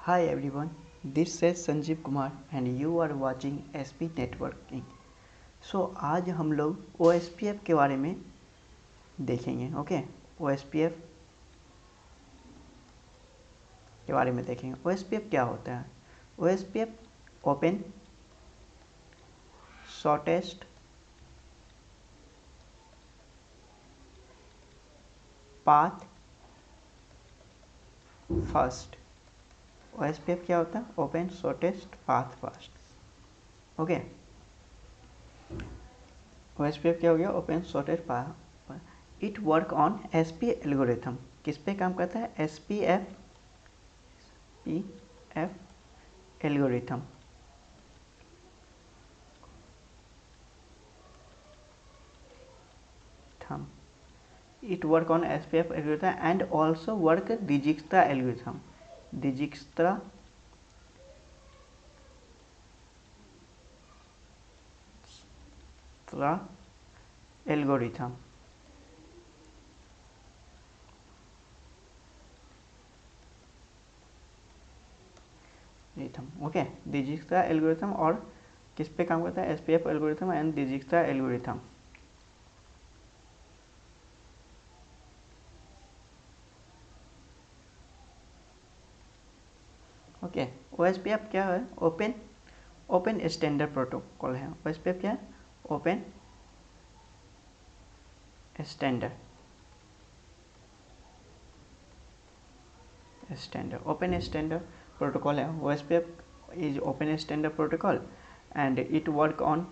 Hi everyone, this is Sanjeev Kumar and you are watching SP Networking. आज हम लोग OSPF के बारे में देखेंगे. OSPF के बारे में देखेंगे. OSPF क्या होता है? OSPF open shortest path first. OSPF क्या होता है? Open shortest path first. Okay, OSPF क्या हो गया? Open shortest path. It work on SP algorithm. किस पे काम करता है? SPF algorithm. It work on SPF algorithm and also work Dijkstra algorithm. Dijkstra algorithm. Okay, Dijkstra algorithm और किस पे काम करता है? SPF algorithm and Dijkstra algorithm. Okay, OSPF क्या है? ओपन स्टैंडर्ड प्रोटोकॉल है. OSPF क्या है? Open standard open standard protocol है. OSPF is open standard protocol and it work on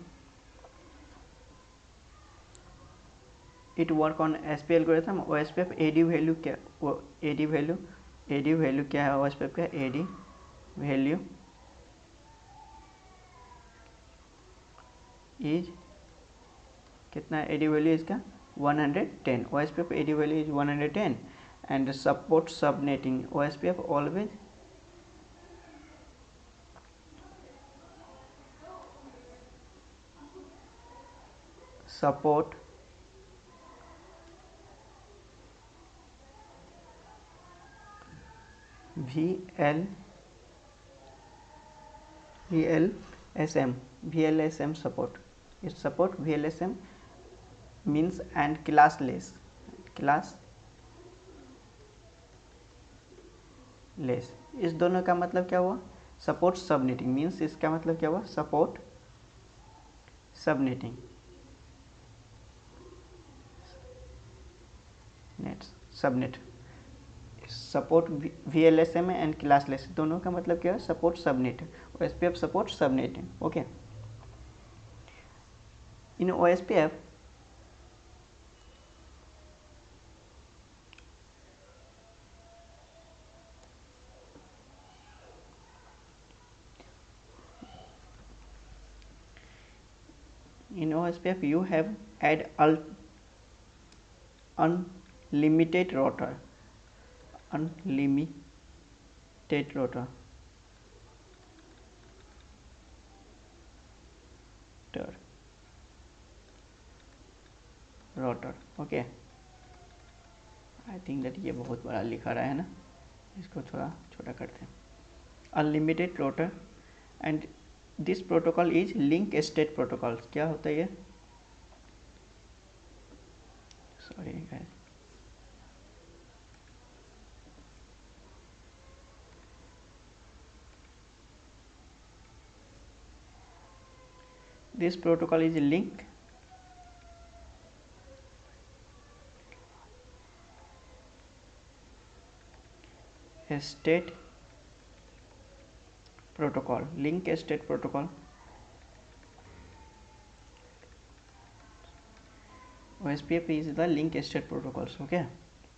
SP algorithm. OSPF AD value क्या? AD वैल्यू क्या है? OSPF का AD वैल्यू इज कितना? AD वैल्यू इसका 110. OSPF AD value is 110 and support subnetting. OSPF always support VLSM support. It support VLSM means and classless. इस दोनों का मतलब क्या हुआ? सपोर्ट सबनेटिंग मीन्स इसका मतलब क्या हुआ? Support subnetting. Subnet support VLSM and classless दोनों का मतलब क्या है? Support subnet. OSPF support subnet. Okay, in OSPF you have add unlimited rotor. Rotor. Okay, I think that ये बहुत बड़ा लिखा रहा है ना, इसको थोड़ा छोटा करते हैं. Unlimited rotor and this protocol is link state protocol. क्या होता है ये? Sorry guys, this protocol is link state protocol. Link state protocol. OSPF is the link state protocols. Okay,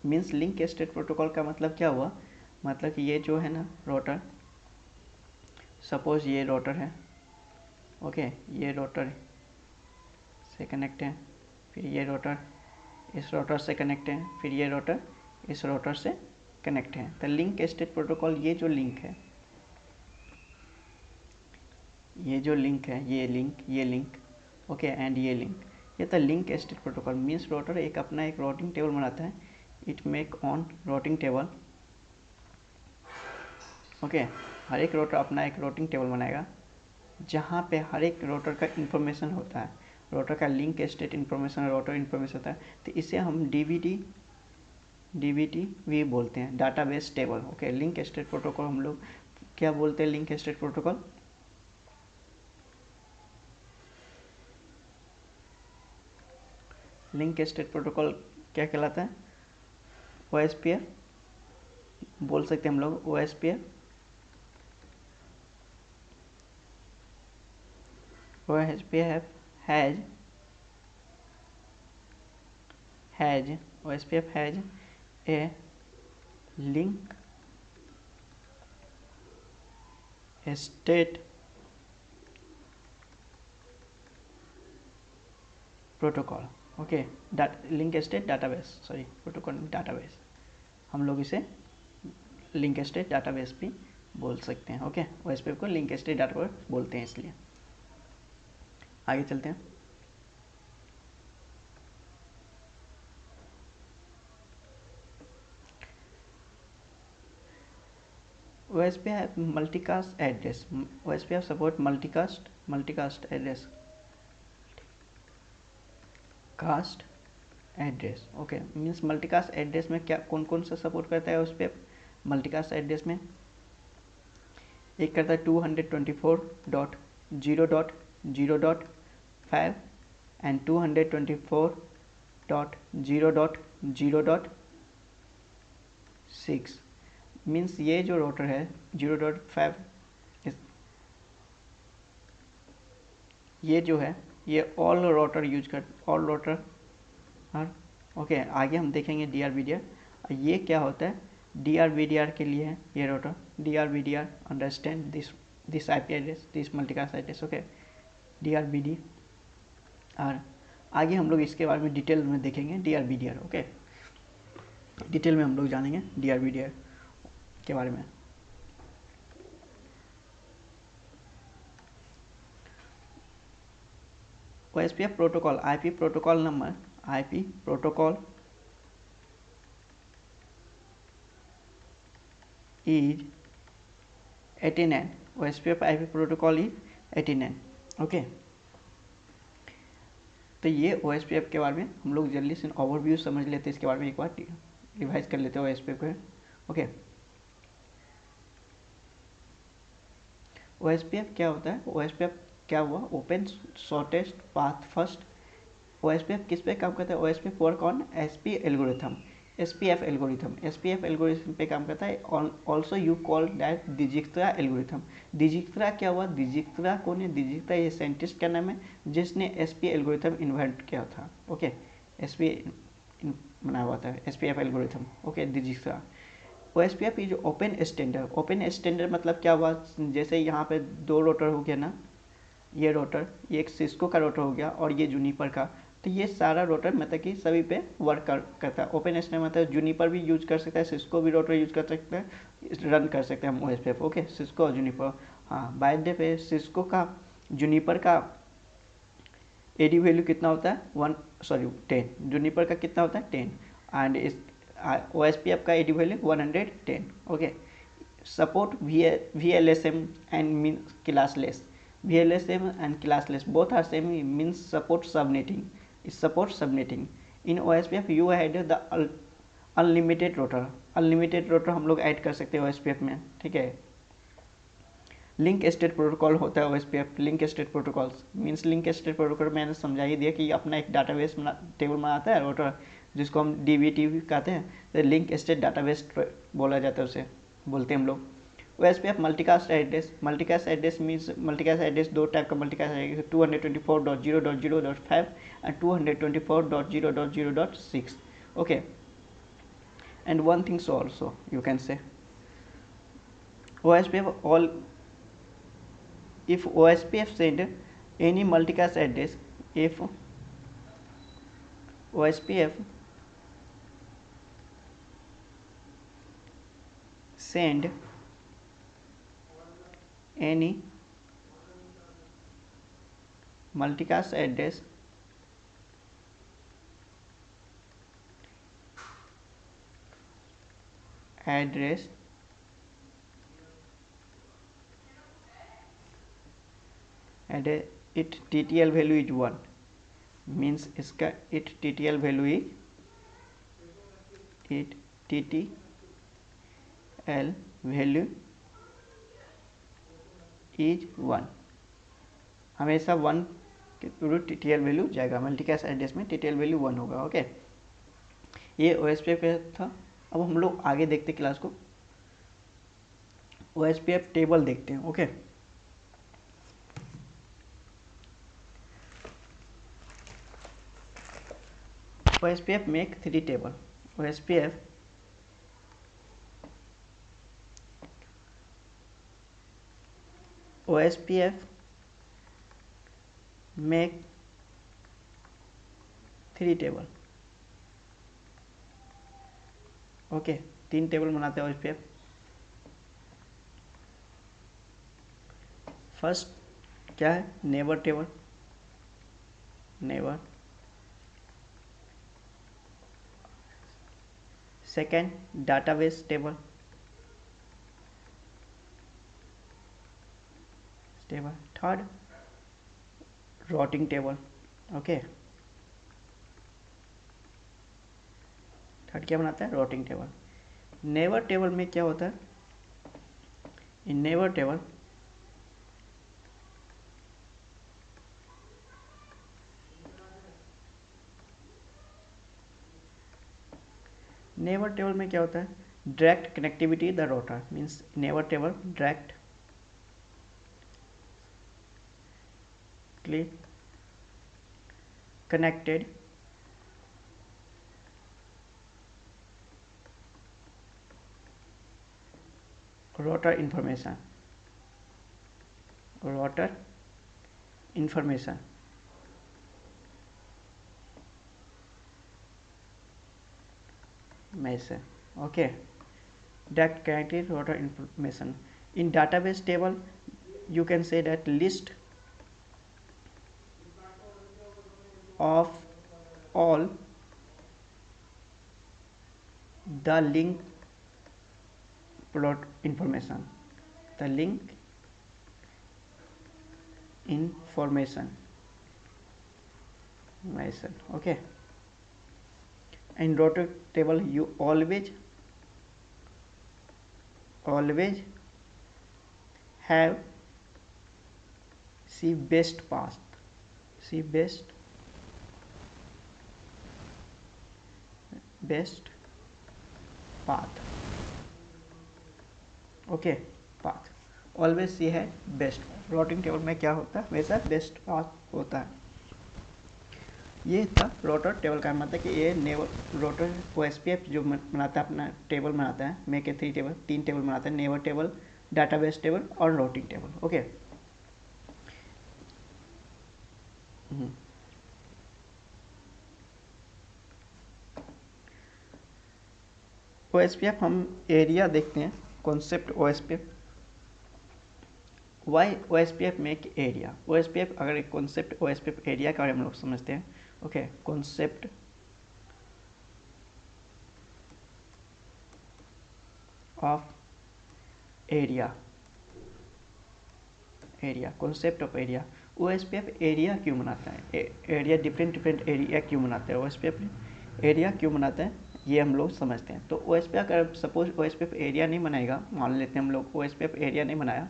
means link state protocol का मतलब क्या हुआ? मतलब कि ये जो है ना रोटर, सपोज ये रोटर है. ओके, ये रोटर से कनेक्ट है, फिर ये रोटर इस रोटर से कनेक्ट है, फिर ये रोटर इस रोटर से कनेक्ट है. तो लिंक स्टेट प्रोटोकॉल ये जो लिंक है, ये जो लिंक है, ये लिंक ओके एंड ये लिंक, ये तो link state protocol. Means router एक अपना एक राउटिंग टेबल बनाता है. It make on routing table okay, हर एक रोटर अपना एक रूटिंग टेबल बनाएगा जहाँ पे हर एक रोटर का इंफॉर्मेशन होता है, रोटर का link state information, rotor information होता है। तो इसे हम डीबीटी बोलते हैं, database table. Okay, link state protocol हम लोग क्या बोलते हैं? Link state protocol link state protocol क्या कहलाता है? ओएसपीएफ बोल सकते हैं हम लोग। OSPF has OSPF has a link state protocol। Okay, link state database, sorry protocol database, हम लोग इसे लिंक स्टेट डाटाबेस भी बोल सकते हैं। ओके, OSPF को लिंक स्टेट डाटाबेस बोलते हैं, इसलिए आगे चलते हैं। OSPF multicast address, OSPF support multicast address, cast address. Okay, means multicast address में क्या कौन कौन सा सपोर्ट करता है? उस पर मल्टीकास्ट एड्रेस में एक करता है 224.0.0.5 एंड 224.0.0.6। मीन्स ये जो रोटर है 0.5, ये जो है ये ऑल रोटर ओके। आगे हम देखेंगे DRVDR। ये क्या होता है? DRVDR के लिए है ये rotor. DRVDR understand this IP address, this multicast address. Okay, DRVD। और आगे हम लोग इसके बारे में डिटेल में देखेंगे DRVDR। ओके, डिटेल में हम लोग जानेंगे DRVDR के बारे में। OSPF protocol, IP protocol number, IP protocol is 89। OSPF IP protocol is 89। Okay, तो ये OSPF के बारे में हम लोग जल्दी से ओवरव्यू समझ लेते हैं, इसके बारे में एक बार रिवाइज कर लेते हैं OSPF को। ओके, OSPF क्या होता है? OSPF क्या हुआ? Open shortest path first. OSPF किस पे काम करता है? OSPF work on SP algorithm, SPF algorithm, SPF algorithm पे काम करता है। Also you call that Dijkstra algorithm. Dijkstra क्या हुआ? दिजिक्स्ट्रा कौन है? दिजिक्स्ट्रा ये साइंटिस्ट का नाम है जिसने SP एल्गोरिथम इन्वेंट किया था। ओके, SP बनाया हुआ था, SPF algorithm. Okay, Dijkstra. OSPF is open standard. Open standard मतलब क्या हुआ? जैसे यहाँ पे दो रोटर हो गया ना, ये रोटर, ये एक सिस्को का रोटर हो गया और ये जूनिपर का। तो ये सारा रोटर मतलब कि सभी पे वर्क करता है। ओपन स्टैंडर्ड मतलब जूनिपर भी यूज कर सकता है, सिस्को भी रोटर यूज कर सकता है, रन कर सकते हैं हम OSPF। ओके, सिस्को और जूनिपर। हाँ, बाय द वे सिस्को का, जूनिपर का एडी वैल्यू कितना होता है? 10। जूनिपर का कितना होता है? 10। एंड इस OSPF का AD value 110। Okay, support VLSM and mean classless। VLSM and classless both are same, means support subnetting. It supports subnetting. In OSPF you add the unlimited rotor। Unlimited rotor हम लोग add कर सकते हैं OSPF में, ठीक है। Link state protocol होता है OSPF। Link state protocols means, link state protocol मैंने समझा ही दिया कि अपना एक डाटाबेस टेबल बनाता है रोटर, जिसको हम DBT कहते हैं। तो लिंक स्टेट डाटाबेस बोला जाता है, उसे बोलते हैं हम लोग। OSPF multicast address. Multicast address means, multicast address दो टाइप का multicast address, 224.0.0.5 and 224.0.0.6। Okay, and one things also you can say OSPF all, if OSPF send any multicast address, if OSPF send any multicast address and it TTL value is 1, means इसका it TTL value is it TTL value is 1, हमेशा 1 के through TTL value जाएगा, multicast address में TTL value 1 होगा। Okay, ये OSPF का था। अब हम लोग आगे देखते क्लास को, OSPF टेबल देखते हैं। Okay, OSPF make 3 table। OSPF make 3 table. Okay, 3 table बनाते हैं OSPF। फर्स्ट क्या है, neighbour table, neighbour. Second database table, third routing table. Okay, third क्या बनाता है, रूटिंग टेबल। नेबर टेबल में क्या होता है, इन नेबर टेबल में क्या होता है, direct connectivity the rotor, means neighbour table direct connected rotor information measure। okay, that connected rotor information in database table, you can say that list of all the link plot information, the link information measure। okay, in rotor table you always have see best path, best path। Okay, path always ये है best. रोटिंग table में क्या होता है, वैसा best path होता है। ये था रोटर टेबल का मतलब कि ये नेबर रोटर OSPF जो बनाता है, अपना टेबल बनाता है, मेक ए 3 टेबल, 3 टेबल बनाता है, नेबर टेबल, डाटाबेस टेबल और रोटिंग टेबल। ओके, OSPF हम एरिया देखते हैं, concept OSPF। Why OSPF make area, OSPF अगर एक कॉन्सेप्ट OSPF एरिया का हम लोग समझते हैं। Okay, concept of area, concept of area. OSPF area क्यों बनाता है, एरिया डिफरेंट एरिया क्यों बनाता है, OSPF एरिया क्यों बनाता है, ये हम लोग समझते हैं। तो OSPF अगर सपोज OSPF एरिया नहीं बनाएगा, मान लेते हैं हम लोग OSPF एरिया नहीं बनाया,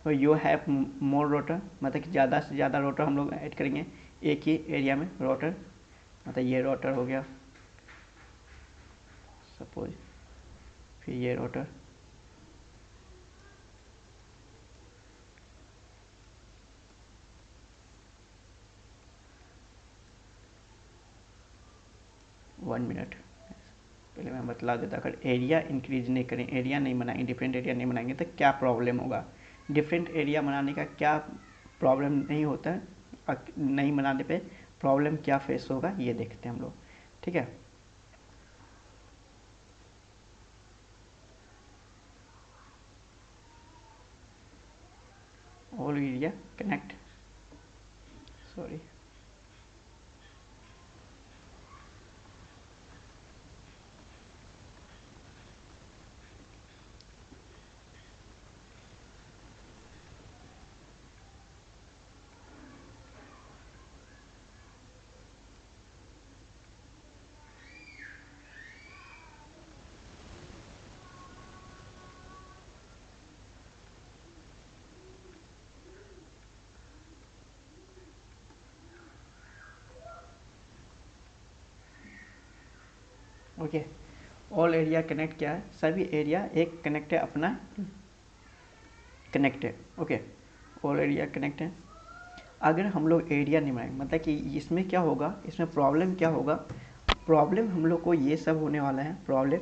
तो यू हैव मोर रोटर, मतलब कि ज़्यादा से ज़्यादा रोटर हम लोग ऐड करेंगे एक ही एरिया में। रोटर मतलब ये रोटर हो गया सपोज, फिर ये रोटर, वन मिनट पहले मैं बतला देता। अगर एरिया इंक्रीज नहीं करें, एरिया नहीं बनाएंगे, डिफरेंट एरिया नहीं बनाएंगे तो क्या प्रॉब्लम होगा। डिफरेंट एरिया बनाने का क्या प्रॉब्लम नहीं होता है, नहीं बनाने पे प्रॉब्लम क्या फेस होगा ये देखते हैं हम लोग। ठीक है, all area connect, sorry, okay, all area connect क्या है, सभी एरिया एक कनेक्ट है, अपना कनेक्ट है। ओके, ऑल एरिया कनेक्ट है। अगर हम लोग एरिया नहीं बनाएंगे, मतलब कि इसमें क्या होगा, इसमें प्रॉब्लम क्या होगा, प्रॉब्लम हम लोग को ये सब होने वाला है। प्रॉब्लम,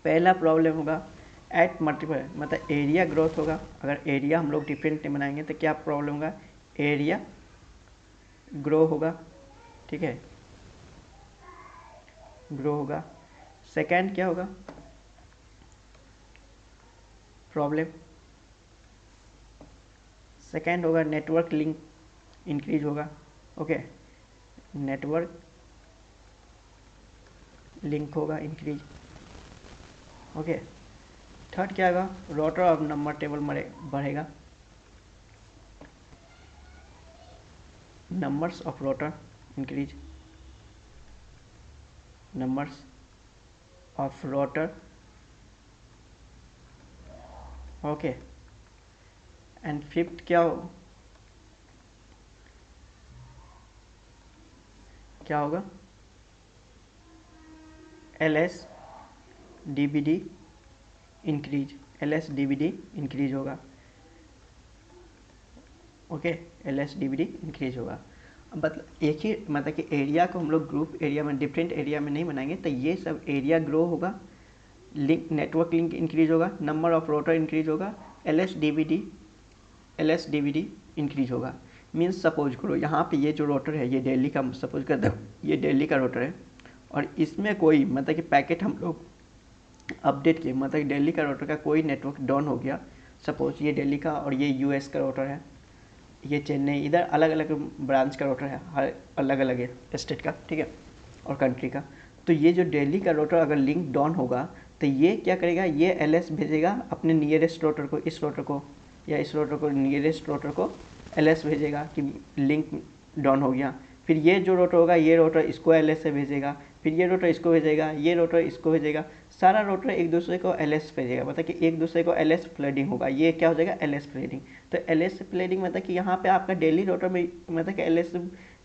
पहला प्रॉब्लम होगा एट मल्टीपल, मतलब एरिया ग्रोथ होगा। अगर एरिया हम लोग डिफरेंट नहीं बनाएंगे तो क्या प्रॉब्लम होगा, एरिया ग्रो होगा, ठीक है, ग्रो होगा। सेकेंड क्या होगा प्रॉब्लम, सेकेंड होगा नेटवर्क लिंक इंक्रीज होगा। ओके, नेटवर्क लिंक होगा इंक्रीज। ओके, थर्ड क्या होगा, रोटर ऑफ नंबर टेबल बढ़ेगा, numbers of rotor increase, numbers of rotor. Okay, and fifth क्या होगा, LS DBD increase, LS DBD increase होगा। Okay, LS DBD increase होगा। अब मतलब एक ही, मतलब कि एरिया को हम लोग ग्रुप एरिया में, डिफरेंट एरिया में नहीं बनाएंगे तो ये सब एरिया ग्रो होगा, लिंक नेटवर्क लिंक इंक्रीज होगा, नंबर ऑफ रोटर इंक्रीज होगा, LS DBD इंक्रीज होगा। मीन्स सपोज करो यहाँ पे ये जो रोटर है ये दिल्ली का, सपोज कर दो ये दिल्ली का रोटर है और इसमें कोई मतलब कि पैकेट हम लोग अपडेट किए, मतलब दिल्ली का रोटर का कोई नेटवर्क डाउन हो गया, सपोज ये दिल्ली का और ये US का रोटर है, ये चेन्नई, इधर अलग अलग ब्रांच का रोटर है, हर अलग अलग है स्टेट का, ठीक है, और कंट्री का। तो ये जो दिल्ली का रोटर अगर लिंक डाउन होगा तो ये क्या करेगा, ये LS भेजेगा अपने नियरेस्ट रोटर को, इस रोटर को या इस रोटर को, नियरेस्ट रोटर को LS भेजेगा कि लिंक डाउन हो गया। फिर ये जो रोटर होगा ये रोटर इसको LS से भेजेगा, फिर ये रोटर इसको भेजेगा, ये रोटर इसको भेजेगा, सारा रोटर एक दूसरे को LS भेजेगा, मतलब कि एक दूसरे को LS फ्लडिंग होगा, ये क्या हो जाएगा LS फ्लडिंग। तो LS फ्लडिंग मतलब कि यहाँ पे आपका डेली रोटर में मतलब कि LS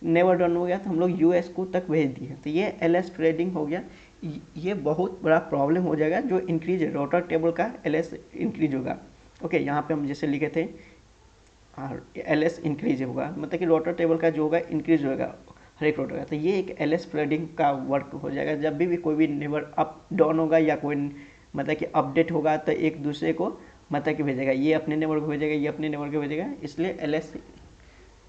नेवर डाउन हो गया तो हम लोग US को तक भेज दिए, तो ये LS फ्लडिंग हो गया। ये बहुत बड़ा प्रॉब्लम हो जाएगा, जो इंक्रीज रोटर टेबल का LS इंक्रीज होगा। ओके, यहाँ पे हम जैसे लिखे थे LS इंक्रीज होगा, मतलब कि रोटर टेबल का जो होगा इंक्रीज होगा हर एक रोटर का। तो ये एक LS फ्लडिंग का वर्क हो जाएगा, जब भी कोई भी नेबर अप डाउन होगा या कोई मतलब कि अपडेट होगा तो एक दूसरे को मतलब कि भेजेगा, ये अपने नेबर को भेजेगा, ये अपने नेबर को भेजेगा, इसलिए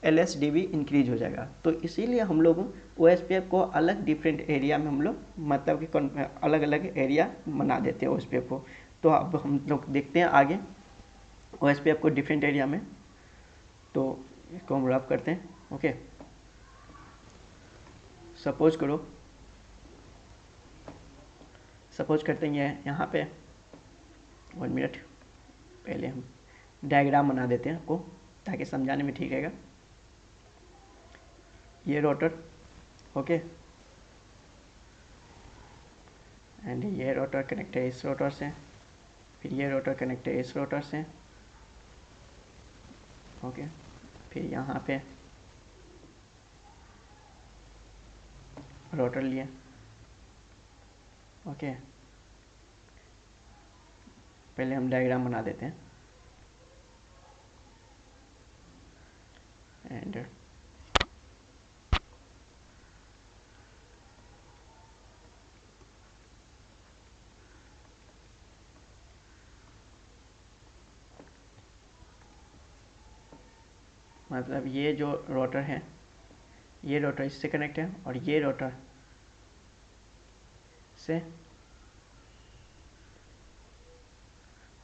LS DB इंक्रीज हो जाएगा। तो इसीलिए हम लोग OSPF को अलग डिफरेंट एरिया में हम लोग मतलब कि अलग अलग एरिया बना देते हैं OSPF को। तो अब हम लोग देखते हैं आगे OSPF को डिफरेंट एरिया में, तो इसको हम रब करते हैं। ओके, सपोज करते हैं यहाँ पे 1 मिनट पहले हम डायग्राम बना देते हैं आपको ताकि समझाने में ठीक रहेगा। ये रोटर, ओके, एंड ये रोटर कनेक्ट है इस रोटर से, फिर ये रोटर कनेक्ट है इस रोटर से, ओके, फिर यहाँ पे रोटर लिए, ओके, पहले हम डायग्राम बना देते हैं एंड मतलब ये जो रोटर है ये रोटर इससे कनेक्ट है और ये रोटर से,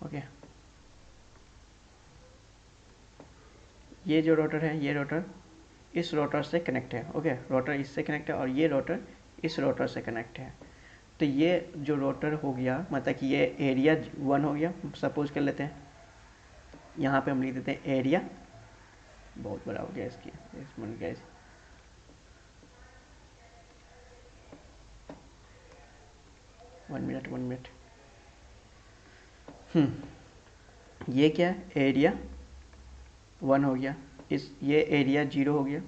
ओके, ये जो रोटर है ये रोटर इस रोटर से कनेक्ट है, ओके, रोटर इससे कनेक्ट है और ये रोटर इस रोटर से कनेक्ट है। तो ये जो रोटर हो गया मतलब कि ये एरिया 1 हो गया, सपोज कर लेते हैं, यहाँ पे हम लिख देते हैं एरिया, बहुत बड़ा हो गया इसकी, इस मन गैस, वन मिनट, ये क्या है, एरिया 1 हो गया, इस ये एरिया 0 हो गया,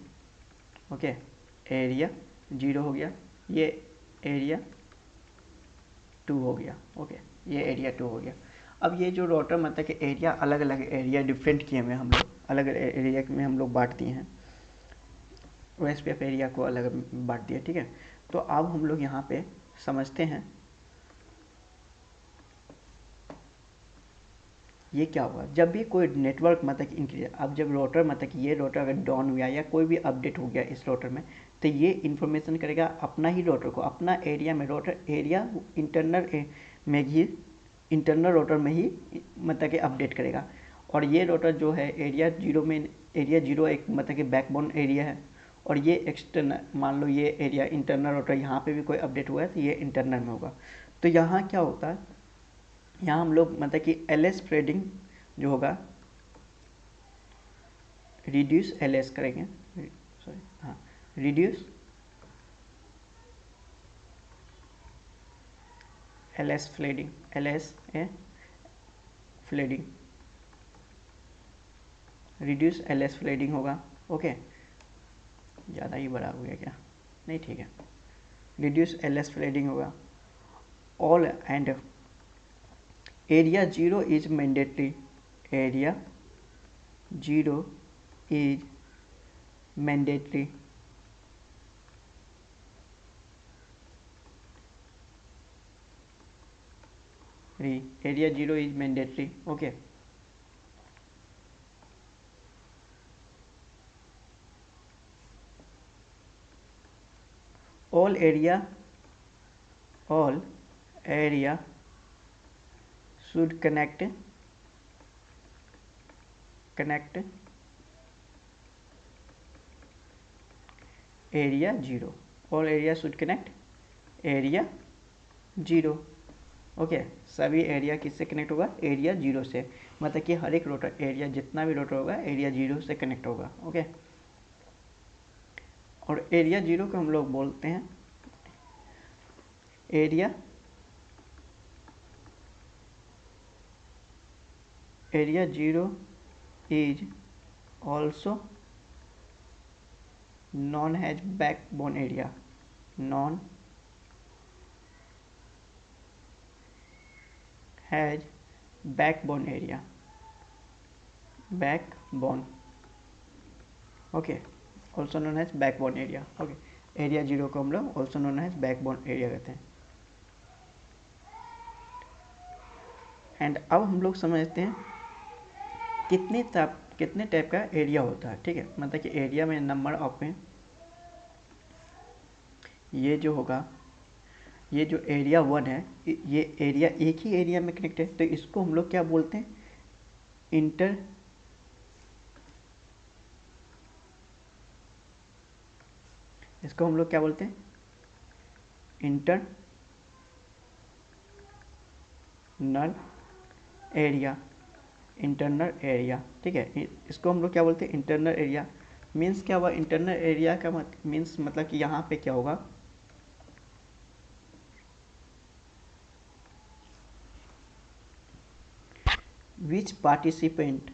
ओके, एरिया 0 हो गया, ये एरिया 2 हो गया। ओके, ये एरिया 2 हो गया। अब ये जो रोटर मतलब कि एरिया अलग अलग एरिया डिफरेंट किए हुए हम लोग, अलग एरिया में हम लोग बांट दिए हैं, ओएसपीएफ एरिया को अलग बांट दिया, ठीक है। तो अब हम लोग यहाँ पे समझते हैं ये क्या होगा जब भी कोई नेटवर्क मतलब कि इंक्रीज, अब जब रोटर मतलब कि ये रोटर अगर डाउन हुआ या कोई भी अपडेट हो गया इस रोटर में, तो ये इन्फॉर्मेशन करेगा अपना ही रोटर को, अपना एरिया में, रोटर एरिया इंटरनल में ही, इंटरनल रोटर में ही मतलब कि अपडेट करेगा। और ये रोटर जो है एरिया 0 में, एरिया 0 एक मतलब कि बैकबोन एरिया है, और ये एक्सटर्नल, मान लो ये एरिया इंटरनल रोटर, यहाँ पे भी कोई अपडेट हुआ है तो ये इंटरनल में होगा। तो यहाँ क्या होता है, यहाँ हम लोग मतलब कि एल एस स्प्रेडिंग जो होगा, रिड्यूस एल एस करेंगे, सॉरी हाँ, reduce L S flooding, L S A flooding, reduce L S flooding होगा। ओके, ज़्यादा ही बड़ा हो गया क्या, नहीं ठीक है, रिड्यूस एल एस फ्लेडिंग होगा। All and area 0 is mandatory, area 0 is mandatory, area 0 is mandatory. Okay, all area should connect area 0, all area should connect area 0। Okay, सभी एरिया किससे कनेक्ट होगा, एरिया 0 से, मतलब कि हर एक रोटर एरिया जितना भी रोटर होगा एरिया 0 से कनेक्ट होगा। ओके, और एरिया 0 को हम लोग बोलते हैं area 0 is also known as backbone area, known as backbone area, backbone, okay, also known as backbone area. Okay, area 0 को हम लोग also known as backbone area कहते हैं। एंड अब हम लोग समझते हैं कितने टाइप का एरिया होता है, ठीक है। मतलब कि एरिया में नंबर ऑफ में, ये जो होगा, ये जो एरिया 1 है, ये एरिया एक ही एरिया में कनेक्ट है, तो इसको हम लोग क्या बोलते हैं, इसको हम लोग क्या बोलते हैं, इंटरनल एरिया, इंटरनल एरिया, ठीक है। इसको हम लोग क्या बोलते हैं, इंटरनल एरिया। मीन्स क्या हुआ, इंटरनल एरिया का मीन्स मतलब कि यहाँ पे क्या होगा, which participate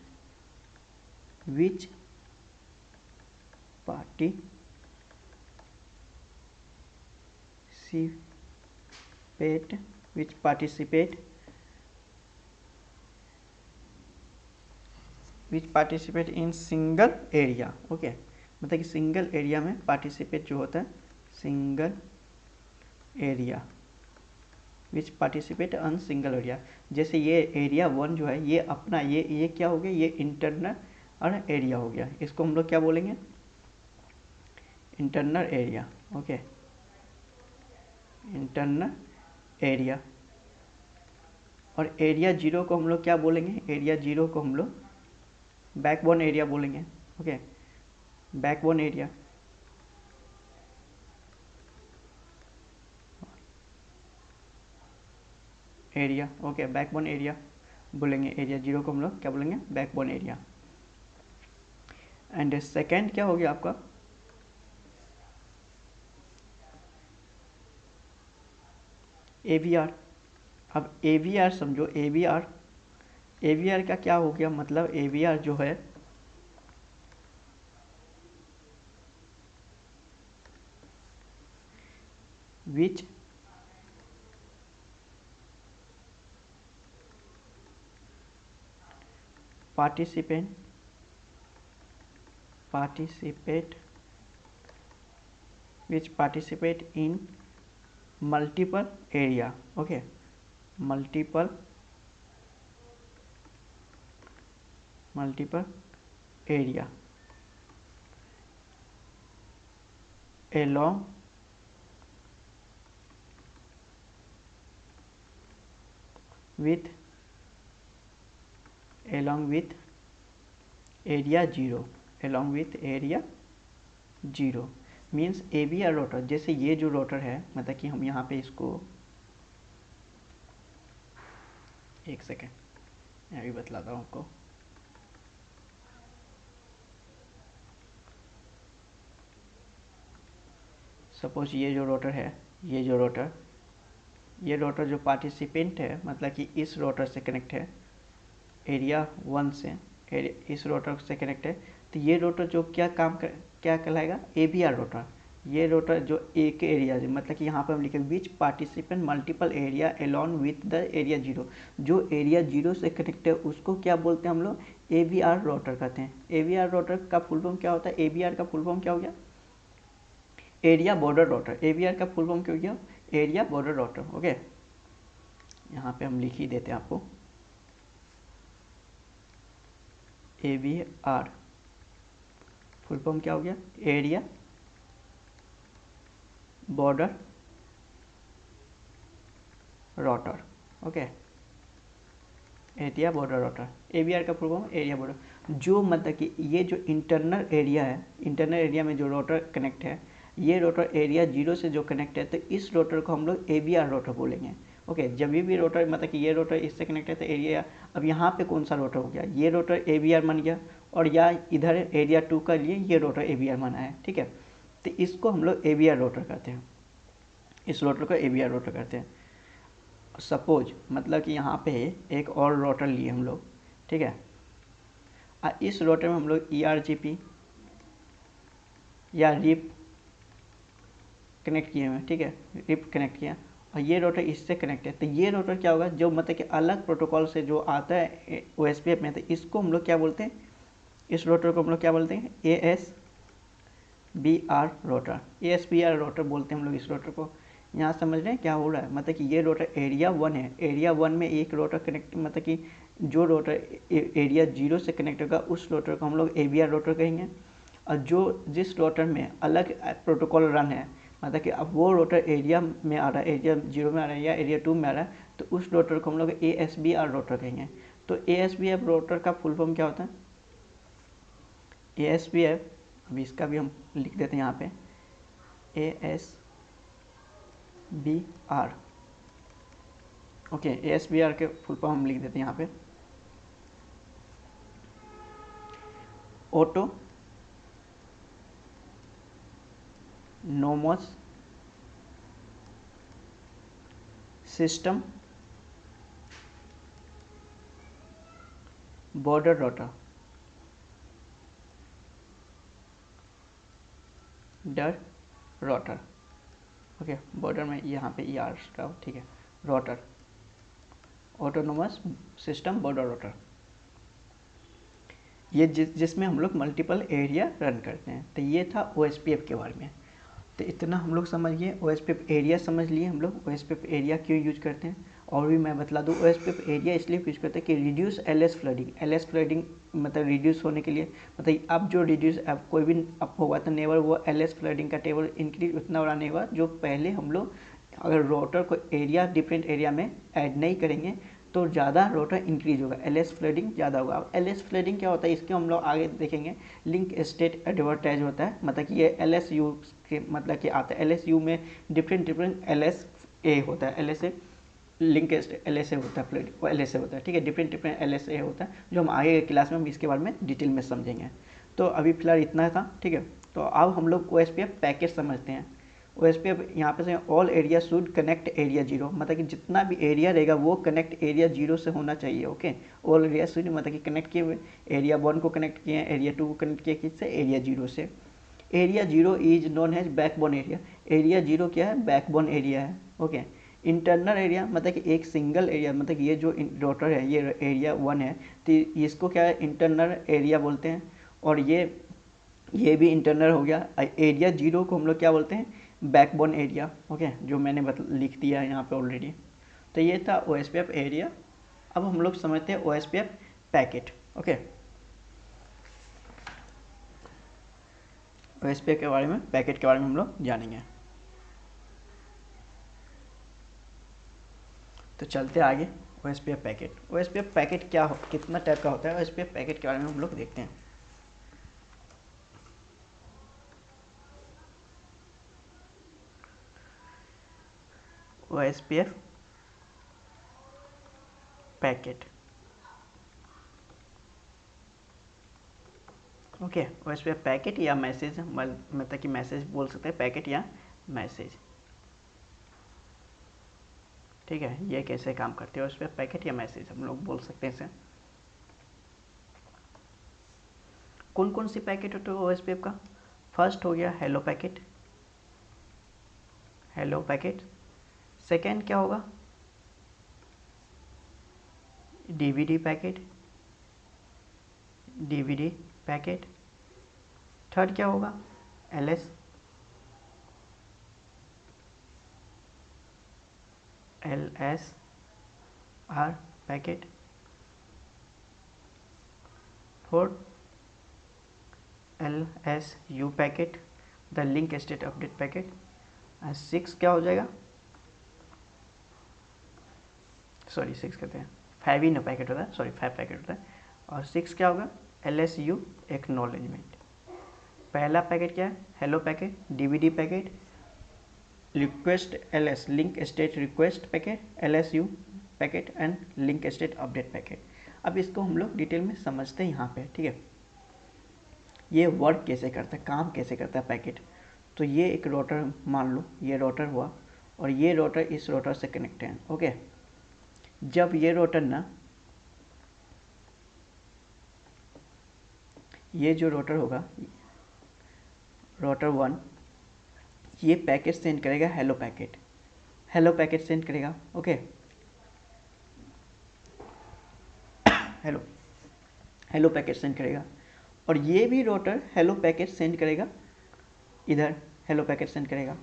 in single area. Okay, मतलब कि सिंगल एरिया में पार्टिसिपेट जो होता है, single area, which participate on single area. जैसे ये एरिया 1 जो है, ये अपना ये क्या हो गया, ये इंटरनल एरिया हो गया, इसको हम लोग क्या बोलेंगे, internal area. Okay, internal area. और एरिया 0 को हम लोग क्या बोलेंगे, एरिया 0 को हम लोग बैकबोन एरिया बोलेंगे। Okay, backbone area, okay, backbone area बोलेंगे, एरिया 0 को हम लोग क्या बोलेंगे, बैकबोन एरिया। एंड सेकेंड क्या हो गया आपका, एवीआर। अब एवीआर समझो, एवीआर का क्या हो गया, मतलब एवीआर जो है, विच participate which participate in multiple area. Okay, multiple area along with area 0, along with area 0 means ABR rotor. जैसे ये जो रोटर है, मतलब कि हम यहाँ पे इसको, एक सेकेंड मैं अभी बतलाता हूँ आपको। सपोज ये जो रोटर है, ये रोटर जो पार्टिसिपेंट है, मतलब कि इस रोटर से कनेक्ट है, एरिया 1 से इस रोटर से कनेक्ट है, तो ये रोटर जो क्या कहलाएगा, ABR रोटर। ये रोटर जो एक एरिया, मतलब कि यहाँ पर हम लिखे which participant multiple area along with the area 0, जो एरिया 0 से कनेक्ट है उसको क्या बोलते हैं हम लोग, ABR रोटर कहते हैं। ABR रोटर का फुल फॉर्म क्या होता है, ABR का फुल फॉर्म क्या हो गया, एरिया बॉर्डर रोटर। ABR का फुल फॉर्म क्या हो गया, एरिया बॉर्डर रोटर। ओके, यहाँ पे हम लिख ही देते हैं आपको, ABR फुल फॉर्म क्या हो गया, area border rotor. Okay, area border rotor, ABR का फुल फॉर्म एरिया बॉर्डर। जो मतलब कि ये जो इंटरनल एरिया है, इंटरनल एरिया में जो रोटर कनेक्ट है, ये रोटर एरिया 0 से जो कनेक्ट है, तो इस रोटर को हम लोग ABR रोटर बोलेंगे। ओके, जब भी रोटर, मतलब कि ये रोटर इससे कनेक्ट है तो एरिया, अब यहाँ पे कौन सा रोटर हो गया, ये रोटर ABR मान गया, और या इधर एरिया 2 का लिए ये रोटर ABR माना है। ठीक है, तो इसको हम लोग ABR रोटर कहते हैं, इस रोटर को ABR रोटर कहते हैं। सपोज मतलब कि यहाँ पे एक और रोटर लिए हम लोग, ठीक है, इस रोटर में हम लोग ERGP या रिप कनेक्ट किए हुए हैं। ठीक है, रिप कनेक्ट किया, और ये रोटर इससे कनेक्ट है, तो ये रोटर क्या होगा, जो मतलब कि अलग प्रोटोकॉल से जो आता है OSPF में, तो इसको हम लोग क्या बोलते हैं, इस रोटर को हम लोग क्या बोलते हैं, ASBR रोटर। ASBR रोटर बोलते हैं हम लोग इस रोटर को। यहाँ समझ रहे हैं क्या हो रहा है, मतलब कि ये रोटर एरिया 1 है, एरिया 1 में एक रोटर कनेक्ट, मतलब कि जो रोटर एरिया 0 से कनेक्ट होगा उस रोटर को हम लोग ABR रोटर कहेंगे। और जो जिस रोटर में अलग प्रोटोकॉल रन है, मतलब कि अब वो रोटर एरिया में आ रहा है, एरिया 0 में आ रहा है या एरिया 2 में आ रहा है, तो उस रोटर को हम लोग ASBR रोटर कहेंगे। तो ASBR रोटर का फुल फॉर्म क्या होता है, ASBR, अभी इसका भी हम लिख देते हैं यहाँ पे, ASBR। ओके, ASBR के फुल फॉर्म हम लिख देते हैं यहाँ पे, ऑटो नोमस सिस्टम बॉर्डर रोटर, डर रोटर। ओके, बॉर्डर में यहाँ पे ER का, ठीक है, rotor, autonomous system border rotor, ये जिसमें हम लोग मल्टीपल एरिया रन करते हैं। तो ये था OSPF के बारे में। तो इतना हम लोग समझ गए, OSPF एरिया समझ लिए हम लोग, OSPF एरिया क्यों यूज करते हैं। और भी मैं बतला दूँ, OSPF एरिया इसलिए यूज करते हैं कि reduce LS flooding, LS flooding मतलब रिड्यूस होने के लिए, मतलब अब जो रिड्यूस अब कोई भी अप होगा तो नेवर वो LS फ्लडिंग का टेबल इंक्रीज उतना बड़ा नहीं होगा, जो पहले हम लोग अगर रोटर को एरिया डिफरेंट एरिया में ऐड नहीं करेंगे तो ज़्यादा रोटर इंक्रीज होगा, LS फ्लडिंग ज़्यादा होगा। अब LS फ्लडिंग क्या होता है, इसके हम लोग आगे देखेंगे। लिंक स्टेट एडवर्टाइज होता है, मतलब कि ये LSU के मतलब कि आता है, LSU में डिफरेंट LSA होता है, LSA लिंक LSA होता है, फ्लड वो LSA होता है। ठीक है, डिफरेंट LSA होता है, जो हम आगे क्लास में हम इसके बारे में डिटेल में समझेंगे। तो अभी फिलहाल इतना था। ठीक है, तो अब हम लोग OSPF पैकेज समझते हैं। OSPF यहाँ पे से all area should connect area 0, मतलब कि जितना भी एरिया रहेगा वो कनेक्ट एरिया 0 से होना चाहिए। ओके, ऑल एरिया शुड मतलब कि कनेक्ट किए हुए, एरिया 1 को कनेक्ट किए हैं, एरिया 2 को कनेक्ट किए किससे, एरिया 0 से। Area 0 is known as backbone area, area 0 क्या है, बैकबोन एरिया है। ओके, इंटरनल एरिया मतलब कि एक सिंगल एरिया, मतलब ये जो रोटर है ये एरिया 1 है, तो इसको क्या है इंटरनल एरिया बोलते हैं। और ये भी इंटरनल हो गया। एरिया 0 को हम लोग क्या बोलते हैं बैकबोन एरिया। ओके, जो मैंने लिख दिया है यहाँ पे ऑलरेडी। तो ये था OSPF एरिया। अब हम लोग समझते हैं OSPF पैकेट। ओके, OSPF के बारे में, पैकेट के बारे में हम लोग जानेंगे। तो चलते आगे। OSPF पैकेट, OSPF पैकेट क्या हो, कितना टाइप का होता है, OSPF पैकेट के बारे में हम लोग देखते हैं। OSPF packet, okay, OSPF packet या मैसेज, मतलब कि मैसेज बोल सकते हैं, पैकेट या मैसेज। ठीक है, ये कैसे काम करते हैं OSPF पैकेट या मैसेज, हम लोग बोल सकते हैं इसे। कौन कौन सी पैकेट होते हैं OSPF का? फर्स्ट हो गया hello packet, hello packet. Second क्या होगा? DVD packet, DVD packet. Third क्या होगा? LSR packet. Fourth LSU packet, the link state update packet. 6 क्या हो जाएगा? सॉरी 6 कहते हैं, 5 ही ना पैकेट होता है, सॉरी 5 पैकेट होता है। और 6 क्या होगा? LSU acknowledgement. पहला पैकेट क्या है? Hello packet, DVD packet, request LS link state request packet, LSU packet and link state update packet. अब इसको हम लोग डिटेल में समझते हैं यहाँ पे। ठीक है, ये वर्क कैसे करता है, काम कैसे करता है पैकेट। तो ये एक रोटर, मान लो ये रोटर हुआ और ये रोटर इस रोटर से कनेक्ट है। ओके, जब ये रोटर ना, ये जो रोटर होगा रोटर 1, ये पैकेट सेंड करेगा hello packet, hello packet send करेगा। Okay, hello hello packet send करेगा। और ये भी रोटर हेलो पैकेट सेंड करेगा, इधर हेलो पैकेट सेंड करेगा।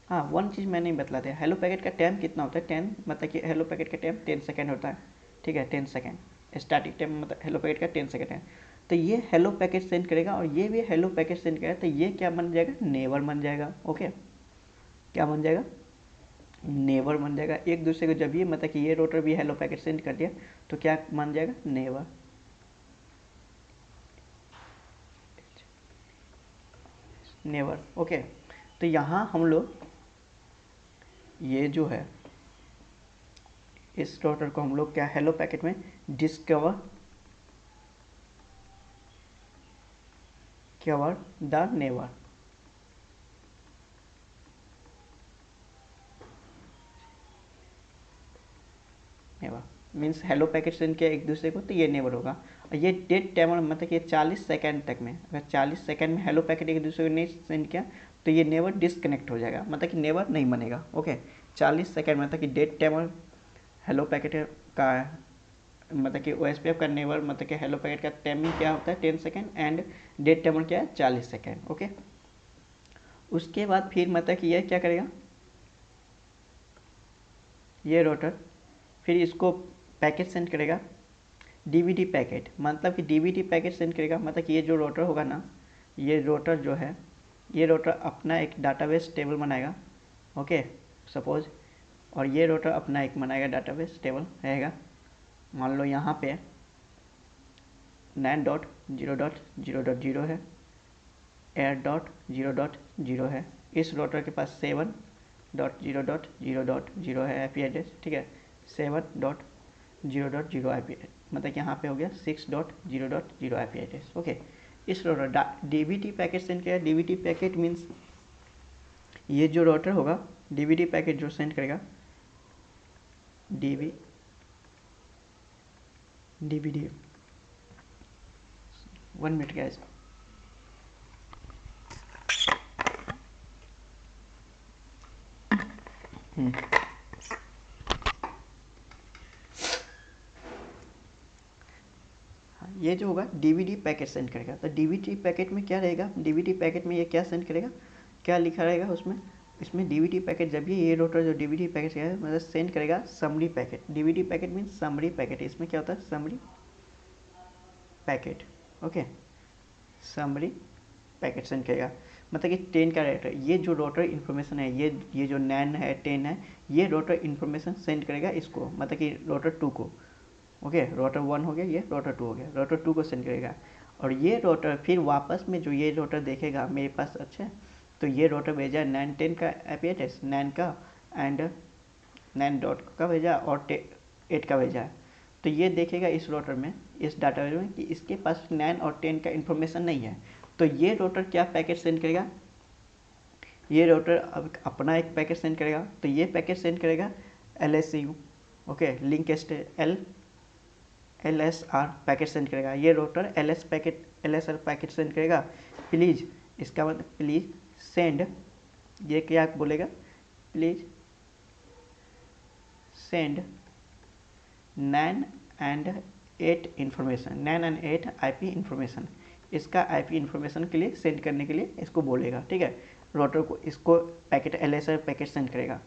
हाँ, वन चीज़ मैं नहीं बतला दिया, हेलो पैकेट का टाइम कितना होता है? 10, मतलब कि हेलो पैकेट का टाइम 10 सेकेंड होता है। ठीक है, 10 सेकेंड स्टार्टिंग टाइम, मतलब हेलो पैकेट का 10 सेकेंड है। तो ये हेलो पैकेट सेंड करेगा और ये भी हेलो पैकेट सेंड करेगा, तो ये क्या बन जाएगा? नेबर बन जाएगा। ओके, क्या बन जाएगा? नेबर बन जाएगा। एक दूसरे को जब ये, मतलब कि ये रोटर भी हेलो पैकेट सेंड कर दिया तो क्या बन जाएगा? नेबर। नेबर। ओके, तो यहाँ हम लोग ये जो है इस रोटर को हम लोग क्या हेलो पैकेट में discover the neighbour. Neighbour means hello packet send किया एक दूसरे को, तो ये नेबर होगा। और ये डेट टाइमर, मतलब कि 40 सेकेंड तक में, अगर 40 सेकेंड में हेलो पैकेट एक दूसरे को नहीं सेंड किया तो ये नेबर डिस्कनेक्ट हो जाएगा, मतलब कि नेबर नहीं बनेगा। ओके, 40 सेकेंड मतलब कि डेट टाइमर हेलो पैकेट का, मतलब कि OSPF का नेबर, मतलब कि हेलो पैकेट का टाइमिंग क्या होता है 10 सेकेंड, एंड डेट टाइमर क्या है 40 सेकेंड। ओके, उसके बाद फिर मतलब कि ये क्या करेगा, ये रोटर फिर इसको पैकेट सेंड करेगा, DVD पैकेट, मतलब कि DVD पैकेट सेंड करेगा, मतलब कि ये जो रोटर होगा ना, ये रोटर जो है, ये रोटर अपना एक डाटाबेस टेबल बनाएगा। ओके, सपोज, और ये रोटर अपना एक बनाएगा डाटाबेस टेबल रहेगा। मान लो यहाँ पे 9.0.0.0 है, 8.0.0 है, इस रोटर के पास 7.0.0.0 है IP एड्रेस। ठीक है, 7.0.0 IP, मतलब कि यहाँ पे हो गया 6.0.0 IP एड्रेस। ओके, इस रोटर DVD पैकेट सेंड किया। DVD पैकेट मीन्स ये जो रोटर होगा DVD पैकेट जो सेंड करेगा, DVD 1 मिनट गैस। ये जो होगा डीवीडी पैकेट सेंड करेगा। तो डीवीडी पैकेट में क्या रहेगा, डीवीडी पैकेट में ये क्या सेंड करेगा, क्या लिखा रहेगा उसमें, इसमें डीवीडी पैकेट जब ये रोटर जो डीवीडी पैकेट है मतलब सेंड करेगा summary packet. DVD packet means summary packet, इसमें क्या होता है summary packet. Okay, summary packet send करेगा। मतलब कि 10 का रोटर, ये जो रोटर इन्फॉर्मेशन है, ये जो 9 है 10 है, ये रोटर इन्फॉर्मेशन सेंड करेगा इसको, मतलब कि रोटर 2 को। ओके, रोटर 1 हो गया, ये रोटर 2 हो गया, रोटर 2 को सेंड करेगा। और ये रोटर फिर वापस में जो ये रोटर देखेगा मेरे पास, अच्छा तो ये रोटर भेजा 9 10 का IP एड्रेस, 9 का एंड 9 डॉट का भेजा और 8 का भेजा। तो ये देखेगा इस रोटर में, इस डाटाबेस में कि इसके पास 9 और 10 का इन्फॉर्मेशन नहीं है। तो ये रोटर क्या पैकेट सेंड करेगा, ये रोटर अब अपना एक पैकेट सेंड करेगा। तो ये पैकेट सेंड करेगा LSU, okay, link LSR packet send करेगा। ये रोटर LSR पैकेट सेंड करेगा। प्लीज़, इसका मतलब प्लीज़ सेंड, ये क्या बोलेगा, please send 9 and 8 information, 9 and 8 IP information. इसका IP इंफॉर्मेशन के लिए सेंड करने के लिए इसको बोलेगा, ठीक है। रोटर को इसको पैकेट LSR पैकेट सेंड करेगा।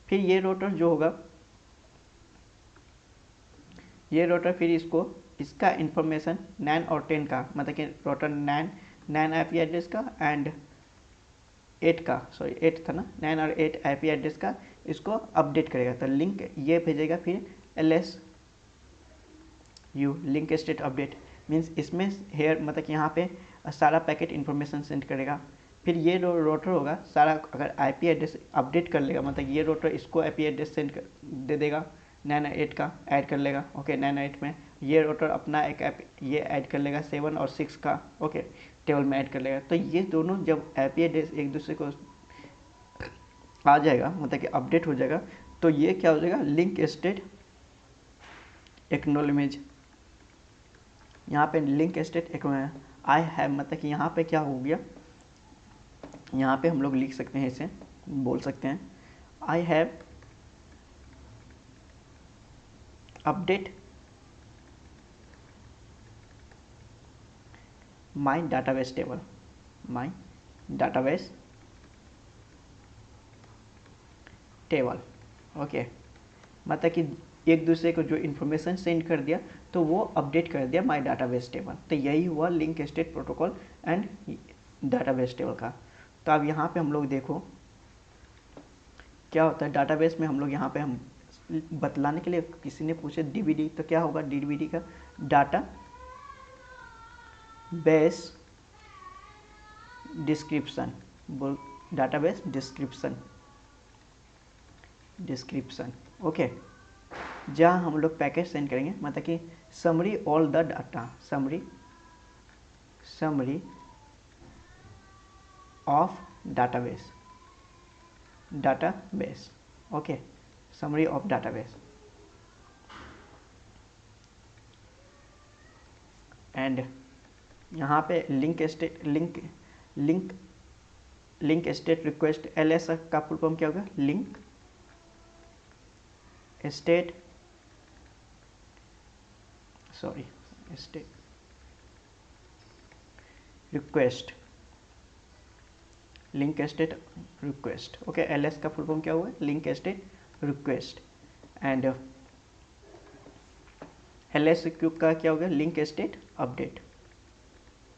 फिर ये रोटर जो होगा, ये रोटर फिर इसका इंफॉर्मेशन 9 और 10 का, मतलब कि रोटर 9 IP एड्रेस का एंड 8 का, सॉरी 8 था ना, 9 और 8 IP एड्रेस का इसको अपडेट करेगा। तो लिंक ये भेजेगा फिर LSU, link state update means इसमें हेयर, मतलब कि यहाँ पे सारा पैकेट इन्फॉर्मेशन सेंड करेगा। फिर ये रोटर होगा सारा, अगर IP एड्रेस अपडेट कर लेगा, मतलब ये रोटर इसको IP एड्रेस सेंड दे देगा 9 और 8 का, ऐड कर लेगा। ओके, 9 और 8 में ये रोटर अपना एक ये ऐड कर लेगा 7 और 6 का, ओके, टेबल में ऐड कर लेगा। तो ये दोनों जब IP एड्रेस एक दूसरे को आ जाएगा, मतलब कि अपडेट हो जाएगा, तो ये क्या हो जाएगा, लिंक स्टेट एक्नॉलेज। यहाँ पे link state acknowledge I have, मतलब कि यहाँ पे क्या हो गया, यहाँ पे हम लोग लिख सकते हैं, इसे बोल सकते हैं I have update my database table, my database table. Okay, मतलब कि एक दूसरे को जो इन्फॉर्मेशन सेंड कर दिया तो वो अपडेट कर दिया माई डाटाबेस टेबल। तो यही हुआ link state protocol and database table का। तो अब यहाँ पे हम लोग देखो क्या होता है डाटाबेस में। हम लोग यहाँ पे हम बतलाने के लिए किसी ने पूछे डीवीडी, तो क्या होगा डीवीडी का, डाटा बेस डिस्क्रिप्शन, बोल डाटाबेस डिस्क्रिप्शन, ओके, जहाँ हम लोग पैकेट सेंड करेंगे, मतलब कि summary all the data, summary of database, okay, summary of database and यहाँ पे लिंक स्टेट रिक्वेस्ट, LS का फुल फॉर्म क्या होगा, link state request, link state request, okay. LS का फुल फॉर्म क्या हुआ, link state request and LS का क्या होगा, link state update,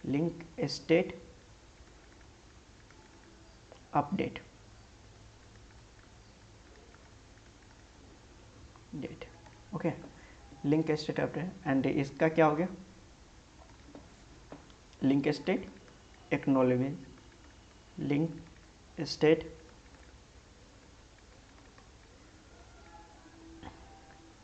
link state update date, okay, link state update and इसका क्या हो गया, link state acknowledgement, link state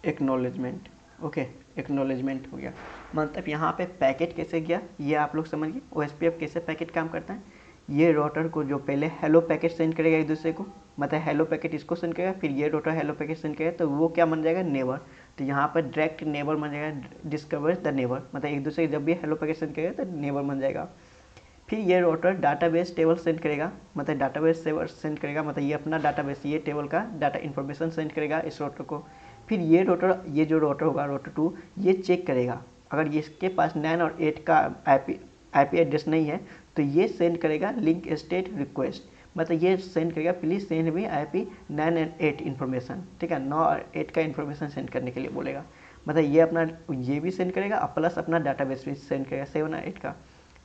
acknowledgement, okay, acknowledgement हो गया। मतलब यहाँ पे पैकेट कैसे गया ये आप लोग समझ गए। OSPF कैसे पैकेट काम करता है, ये रोटर को जो पहले हेलो पैकेट सेंड करेगा एक दूसरे को, मतलब हेलो पैकेट इसको सेंड करेगा, फिर ये रोटर हेलो पैकेट सेंड करेगा, तो वो क्या बन जाएगा, नेबर। तो यहाँ पर डायरेक्ट नेबर बन जाएगा, डिस्कवर द नेबर, मतलब एक दूसरे जब भी हेलो पैकेट सेंड करेगा तो नेबर बन जाएगा। फिर ये रोटर डाटाबेस टेबल सेंड करेगा, मतलब डाटाबेस टेबल सेंड करेगा, मतलब ये अपना डाटाबेस, ये टेबल का डाटा इन्फॉर्मेशन सेंड करेगा इस रोटर को। फिर ये रोटर, ये जो रोटर होगा रोटर 2, ये चेक करेगा अगर इसके पास 9 और 8 का आईपी एड्रेस नहीं है तो ये सेंड करेगा लिंक स्टेट रिक्वेस्ट, मतलब ये सेंड करेगा प्लीज़ सेंड भी IP 9 एंड 8 इन्फॉर्मेशन, ठीक है, 9 और 8 का इन्फॉर्मेशन सेंड करने के लिए बोलेगा। मतलब ये अपना ये भी सेंड करेगा और प्लस अपना डाटाबेस भी सेंड करेगा 7 और 8 का।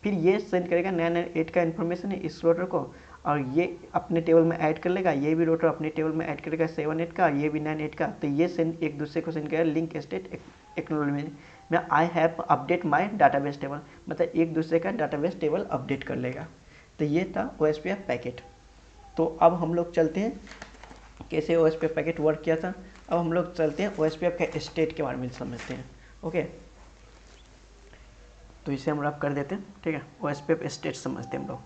फिर ये सेंड करेगा 9 और 8 का इन्फॉर्मेशन है इस रोटर को, और ये अपने टेबल में ऐड कर लेगा, ये भी रोटर अपने टेबल में ऐड करेगा 7 8 का, ये भी 9 8 का। तो ये सेंड एक दूसरे को सेंड करेगा लिंक स्टेट एक्नॉलेजमेंट में I have update my database table, मतलब एक दूसरे का डाटाबेस टेबल अपडेट कर लेगा। तो ये था OSPF पैकेट। तो अब हम लोग चलते हैं कैसे OSPF पैकेट वर्क किया था। अब हम लोग चलते हैं OSPF का स्टेट के बारे में समझते हैं। ओके, तो इसे हम रब कर देते हैं, ठीक है। OSPF स्टेट समझते हैं हम लोग।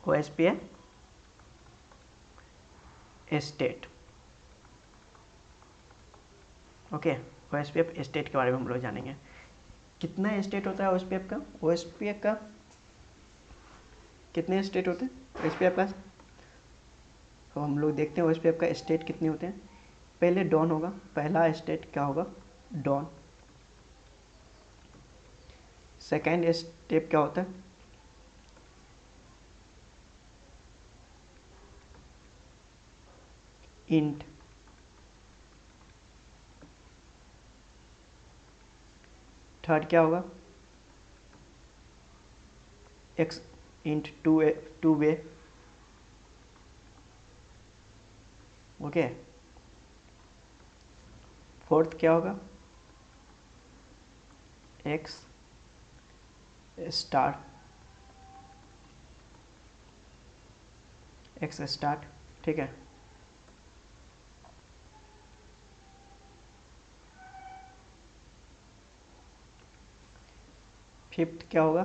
OSPF state, okay. OSPF state के बारे में हम लोग जानेंगे। कितना स्टेट होता है OSPF का? OSPF का कितने स्टेट होते हैं OSPF का? तो हम लोग देखते हैं OSPF का स्टेट कितने होते हैं। पहले डॉन होगा, पहला स्टेट क्या होगा? डॉन। सेकेंड स्टेप क्या होता है? इंट। थर्ड क्या होगा? X int two way, okay. Fourth क्या होगा? एक्स स्टार, एक्स स्टार्ट, ठीक है। फिफ्थ क्या होगा?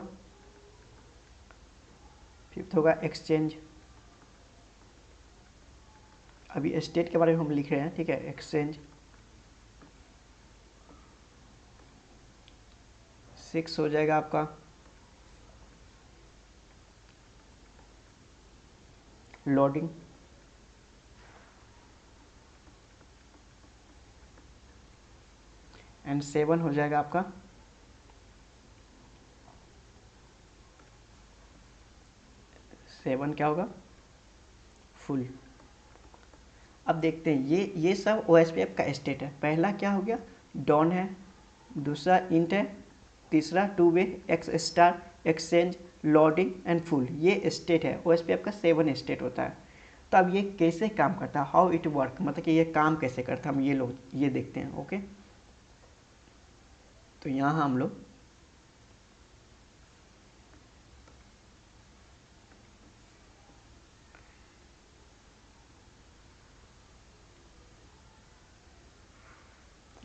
फिफ्थ होगा एक्सचेंज। अभी स्टेट के बारे में हम लिख रहे हैं, ठीक है। एक्सचेंज। 6 हो जाएगा आपका लोडिंग। एंड 7 हो जाएगा आपका क्या होगा? फुल। अब देखते हैं ये सब OSPF का स्टेट है। पहला क्या हो गया? डॉन है, दूसरा इंट है, तीसरा two way, x star, exchange, loading and full. ये स्टेट है OSPF का। 7 स्टेट होता है। तो अब ये कैसे काम करता है, हाउ इट वर्क, मतलब कि ये काम कैसे करता है, हम ये देखते हैं। ओके, तो यहाँ हम लोग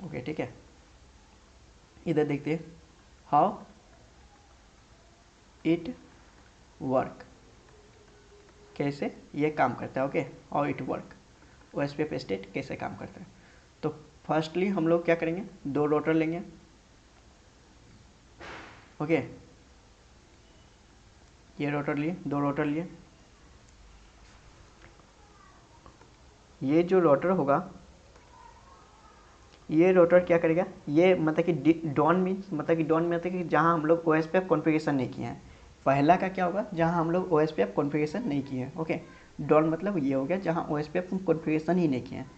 ओके, ठीक है, इधर देखते हैं हाउ इट वर्क, कैसे ये काम करता है। Okay, how it work, OSPF state कैसे काम करता है। तो फर्स्टली हम लोग क्या करेंगे, 2 रोटर लेंगे, ओके। ये रोटर लिए, 2 रोटर लिए। ये जो रोटर होगा, ये रोटर क्या करेगा, ये मतलब कि डॉन मीन्स, मतलब कि डॉन मतलब कि जहाँ हम लोग OSPF कॉन्फ़िगरेशन नहीं किए हैं। पहला का क्या होगा? जहाँ हम लोग OSPF कॉन्फ़िगरेशन नहीं किए हैं, ओके। डॉन मतलब ये हो गया जहाँ OSPF कॉन्फ़िगरेशन ही नहीं किए हैं।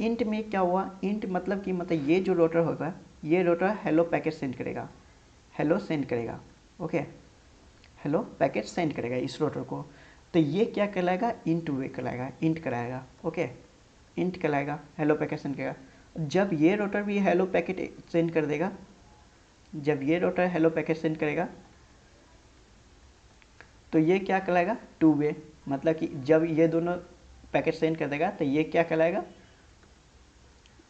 इंट में क्या हुआ? इंट मतलब कि मतलब ये जो रोटर होगा, ये रोटर हेलो पैकेट सेंड करेगा, हेलो सेंड करेगा, ओके। हेलो पैकेट सेंड करेगा इस रोटर को। तो ये क्या कहलाएगा? इंट वे कहलाएगा, इंट कराएगा, ओके। इंट कहलाएगा, हेलो पैकेट सेंड करेगा। जब ये रोटर भी हेलो पैकेट सेंड कर देगा, जब ये रोटर हेलो पैकेट सेंड करेगा तो ये क्या कहलाएगा? टू वे, मतलब कि जब ये दोनों पैकेट सेंड कर देगा तो ये क्या कहलाएगा?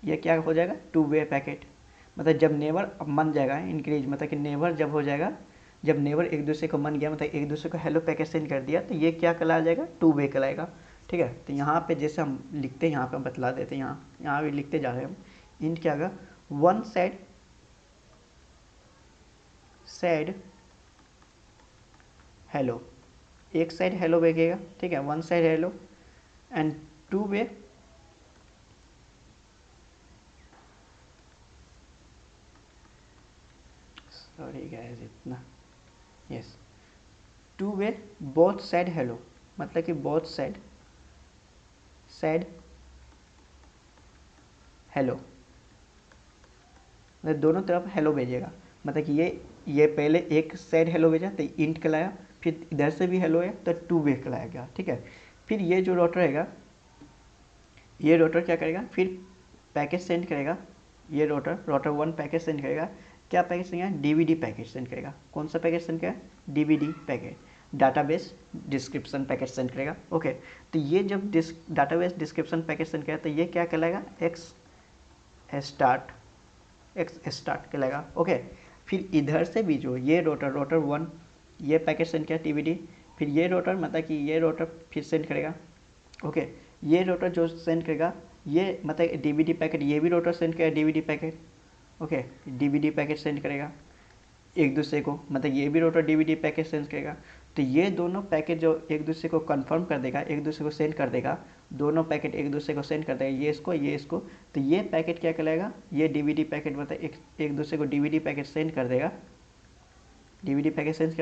ये क्या हो जाएगा? Two way packet. मतलब जब नेवर मन जाएगा इंक्रीज, मतलब कि नेवर जब हो जाएगा, जब नेवर एक दूसरे को मन गया, मतलब एक दूसरे को हेलो पैकेट सेंड कर दिया, तो ये क्या कहला जाएगा? टू वे कहलाएगा, ठीक है। तो यहाँ पे जैसे हम लिखते हैं, यहाँ पे हम बतला देते हैं, यहाँ भी लिखते जा रहे हैं हम इंट क्या होगा, वन साइड हेलो, एक साइड हेलो भेजेगा, ठीक है, one side hello, and two way sorry guys इतना, yes, two way both side hello, मतलब कि बोथ साइड हेलो, मतलब दोनों तरफ हेलो भेजेगा, मतलब कि ये पहले एक साइड हेलो भेजा तो इंट कहलाया, फिर इधर से भी हेलो है तो टू वे कहलाया गया, ठीक है। फिर ये जो रोटर रहेगा, ये रोटर क्या करेगा, फिर पैकेज सेंड करेगा, ये रोटर वन पैकेज सेंड करेगा, क्या पैकेज सेंड करेगा, डीवीडी पैकेज सेंड करेगा। कौन सा पैकेज सेंड करेगा, DVD package, database description package send करेगा। ओके, तो ये जब डाटाबेस डिस्क्रिप्शन पैकेज सेंड करेगा तो ये क्या कहलाएगा, एक्स स्टार्ट कहलाएगा। ओके, फिर इधर से भी जो ये रोटर वन ये पैकेज सेंड किया टीवीडी, फिर ये रोटर मतलब कि ये रोटर फिर सेंड करेगा। ओके, ये रोटर जो सेंड करेगा ये मतलब डीवीडी पैकेट, ये भी रोटर सेंड करेगा DVD packet. Okay, DVD packet send करेगा एक दूसरे को, मतलब ये भी रोटर डीवीडी पैकेट सेंड करेगा। तो ये दोनों पैकेट जो एक दूसरे को कंफर्म कर देगा, एक दूसरे को सेंड कर देगा, दोनों पैकेट एक दूसरे को सेंड कर देगा, ये इसको, तो ये पैकेट क्या कहलाएगा, ये डीवीडी पैकेट, मतलब एक दूसरे को डीवीडी पैकेट सेंड कर देगा, डीवीडी पैकेट सेंड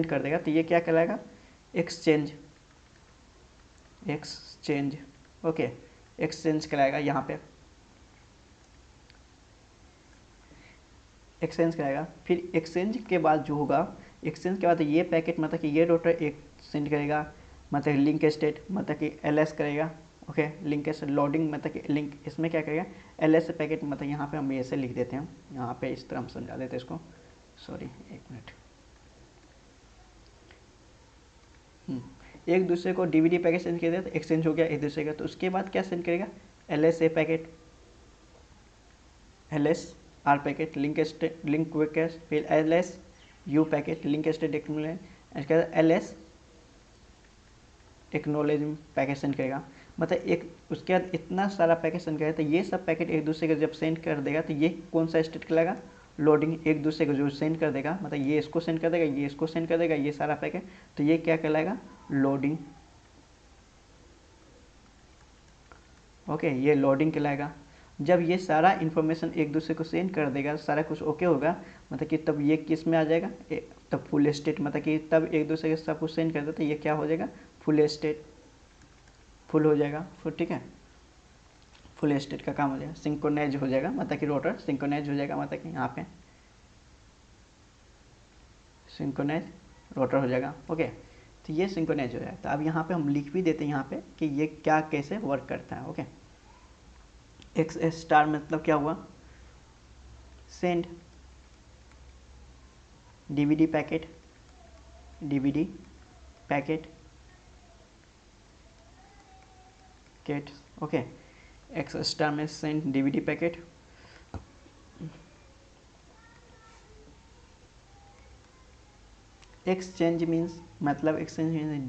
कर देगा, तो ये क्या कहलाएगा, एक्सचेंज। ओके, एक्सचेंज कहलाएगा, यहाँ पे एक्सचेंज कराएगा। फिर एक्सचेंज के बाद जो होगा, एक्सचेंज के बाद ये पैकेट मतलब कि ये रोटर एक सेंड करेगा, मतलब लिंक स्टेट मतलब कि एलएस करेगा। ओके, लिंक स्टेट लोडिंग मतलब कि लिंक, इसमें क्या करेगा, एलएस पैकेट, मतलब यहाँ पे हम ऐसे लिख देते हैं, यहाँ पे इस तरह हम समझा देते हैं इसको, सॉरी एक मिनट। एक दूसरे को डीवीडी पैकेट सेंड कर दिया तो एक्सचेंज हो गया एक दूसरे का। तो उसके बाद क्या सेंड करेगा, LS A packet, LS R packet, link request, फिर LS U packet, link state LS acknowledge packet send करेगा। मतलब एक उसके बाद इतना सारा पैकेट सेंड करेगा, तो ये सब पैकेट एक दूसरे को जब सेंड कर देगा तो ये कौन सा स्टेट कहलाएगा, लोडिंग। एक दूसरे को जो सेंड कर देगा, मतलब ये इसको सेंड कर देगा, ये इसको सेंड कर देगा, ये सारा पैकेट, तो ये क्या कहलाएगा, लोडिंग। ओके, ये लोडिंग कहलाएगा। जब ये सारा इन्फॉर्मेशन एक दूसरे को सेंड कर देगा, सारा कुछ ओके होगा, मतलब कि तब ये किस में आ जाएगा, तब फुल स्टेट, मतलब कि तब एक दूसरे के सब कुछ सेंड कर दे तो ये क्या हो जाएगा, फुल स्टेट, फुल हो जाएगा, फिर ठीक है, फुल स्टेट का काम हो जाएगा, सिंक्रोनाइज हो जाएगा, मतलब कि रोटर सिंक्रोनाइज हो जाएगा, मतलब कि यहाँ पे सिंक्रोनाइज रोटर हो जाएगा। ओके, तो ये सिंक्रोनाइज हो जाएगा। तो अब यहाँ पे हम लिख भी देते हैं यहाँ पे कि ये क्या कैसे वर्क करता है। ओके, एक्स स्टार मतलब क्या हुआ, send DVD packet, okay, exstart में send DVD packet, exchange means, मतलब exchange means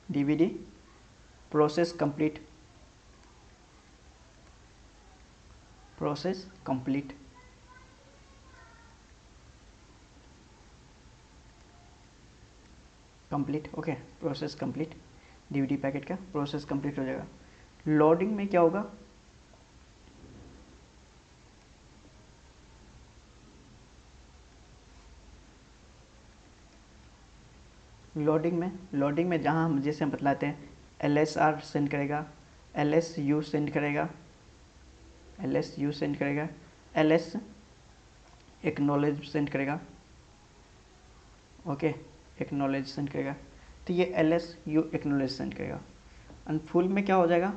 DVD process complete, okay, process complete, DVD packet का प्रोसेस कंप्लीट हो जाएगा। लोडिंग में क्या होगा, लोडिंग में जहाँ हम जैसे हम बतलाते हैं, LSR सेंड करेगा, LSU सेंड करेगा, LS एक्नॉलेज सेंड करेगा। ओके, एक्नॉलेज सेंड करेगा, तो ये LSU एक्नॉलेज सेंड करेगा। एंड फुल में क्या हो जाएगा,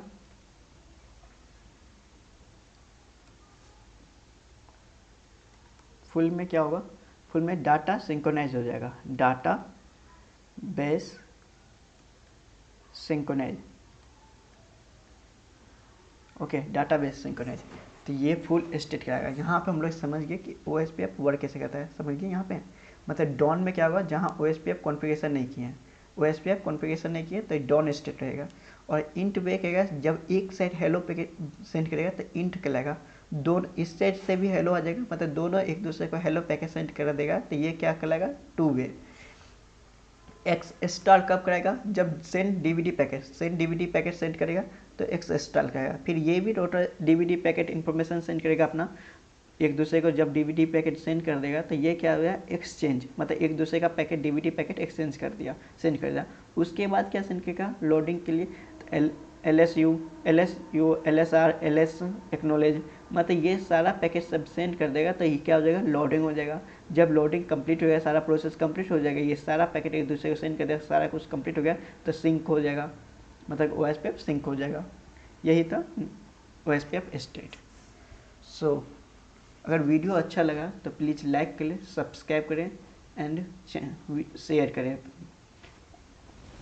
फुल में क्या होगा, फुल में डाटा सिंक्रोनाइज हो जाएगा, data base synchronise. Okay, database synchronise, तो ये फुल स्टेट क्या आएगा। यहाँ पे हम लोग समझ गए कि OSPF वर्क कैसे करता है, समझ गए यहाँ पे। मतलब डॉन में क्या होगा, जहाँ OSPF कॉन्फ़िगरेशन नहीं किए हैं, OSPF कॉन्फ़िगरेशन नहीं किया तो डाउन स्टेट रहेगा। और इंट ब्रेक रहेगा, जब एक साइड हेलो पैकेट सेंड करेगा तो इंट कहलाएगा, दोनों इस साइड से भी हेलो आ जाएगा, मतलब दोनों एक दूसरे को हेलो पैकेट सेंड कर देगा तो ये क्या कहलाएगा, टू वे। एक्स स्टार कब कराएगा, जब सेंड डीवीडी पैकेट सेंड करेगा तो एक्स स्टार करेगा। फिर ये भी rotor DVD packet information send करेगा अपना एक दूसरे को, जब डीवीडी पैकेट सेंड कर देगा तो ये क्या हो गया, एक्सचेंज, मतलब एक दूसरे का पैकेट डीवीडी पैकेट एक्सचेंज कर दिया, सेंड कर दिया। उसके बाद क्या सेंड करेगा, लोडिंग के लिए LSU, LSR, LS एक्नोलेज, मतलब ये सारा पैकेट सब सेंड कर देगा तो ये क्या हो जाएगा, लोडिंग हो जाएगा। जब लोडिंग कंप्लीट हो गया, सारा प्रोसेस कंप्लीट हो जाएगा, ये सारा पैकेट एक दूसरे को सेंड कर देगा, सारा कुछ कंप्लीट हो गया तो सिंक हो जाएगा, मतलब OSPF सिंक हो जाएगा। यही था OSPF स्टेट। सो अगर वीडियो अच्छा लगा तो प्लीज़ लाइक करें, सब्सक्राइब करें एंड शेयर करें।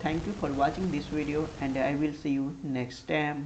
Thank you for watching this video and I will see you next time.